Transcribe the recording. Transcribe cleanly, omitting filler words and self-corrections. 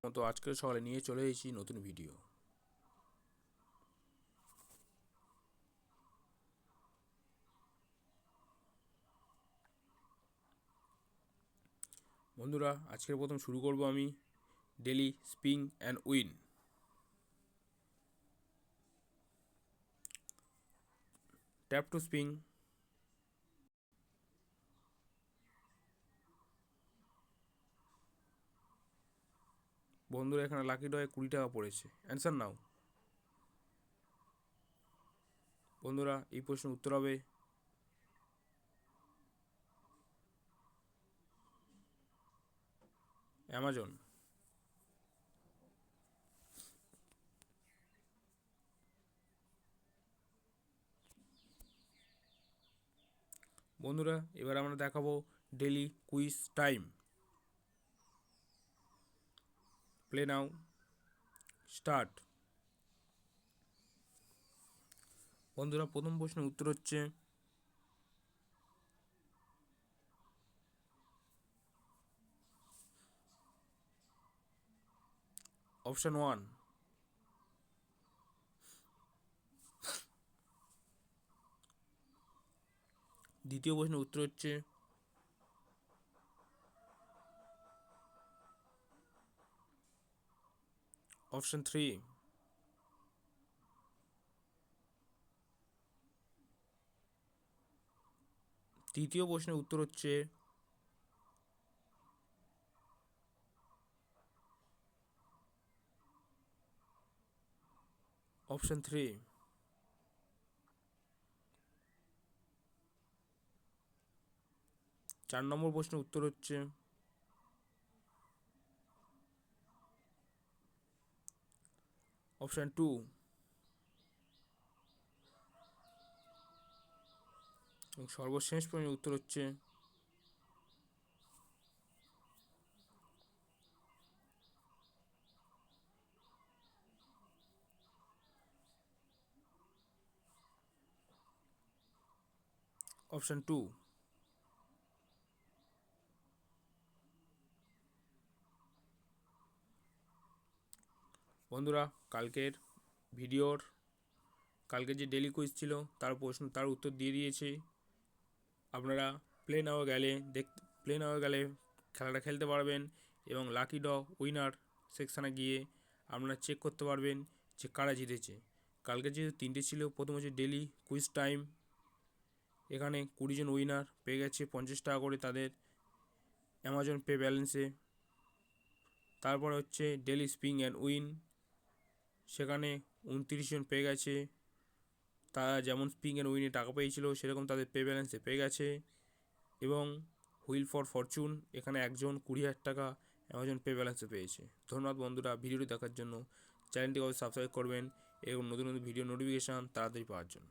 মতো আজকের সকালে নিয়ে চলে এসেছি নতুন ভিডিও। বন্ধুরা, আজকের প্রথম শুরু করব আমি daily spin and win. Tap to spin. বন্ধুরা, এখানে লাকি ডয়ে 20 টাকা পড়েছে। Answer now. বন্ধুরা, এই প্রশ্নের উত্তর হবে অ্যামাজন। বন্ধুরা, এবার আমরা দেখাবো ডেলি কুইজ টাইম। প্লে নাও, স্টার্ট। বন্ধুরা, প্রথম প্রশ্নের উত্তর হচ্ছে অপশান 1। দ্বিতীয় প্রশ্নের উত্তর হচ্ছে অপশান 3। তৃতীয় প্রশ্নের উত্তর হচ্ছে অপশান 3। চার নম্বর প্রশ্নের উত্তর হচ্ছে অপশান 2। এবং সর্বশেষ প্রশ্নের উত্তর হচ্ছে অপশান 2। বন্ধুরা, কালকে যে ডেলি কুইজ ছিল তার উত্তর দিয়ে দিয়েছি। আপনারা প্লে নাও গেলে খেলাটা খেলতে পারবেন এবং লাকি ড উইনার সেকশানে গিয়ে আপনারা চেক করতে পারবেন যে কারা জিতেছে। কালকে যেহেতু 3টে ছিল, প্রথম হচ্ছে ডেলি কুইজ টাইম। এখানে 20 জন উইনার পেয়ে গেছে 50 টাকা করে তাদের অ্যামাজন পে ব্যালেন্সে। তারপর হচ্ছে ডেলি স্পিং অ্যান্ড উইন। সেখানে 29 জন পেয়ে গেছে, তারা যেমন স্পিং অ্যান্ড উইনে টাকা পেয়েছিল সেরকম তাদের পে ব্যালেন্সে পেয়ে গেছে। এবং হুইল ফর ফরচুন, এখানে একজন 20,000 টাকা অ্যামাজন পে ব্যালেন্সে পেয়েছে। ধন্যবাদ বন্ধুরা, ভিডিওটি দেখার জন্য। চ্যানেলটি অবশ্যই সাবস্ক্রাইব করবেন এবং নতুন নতুন ভিডিও নোটিফিকেশান তাড়াতাড়ি পাওয়ার জন্য।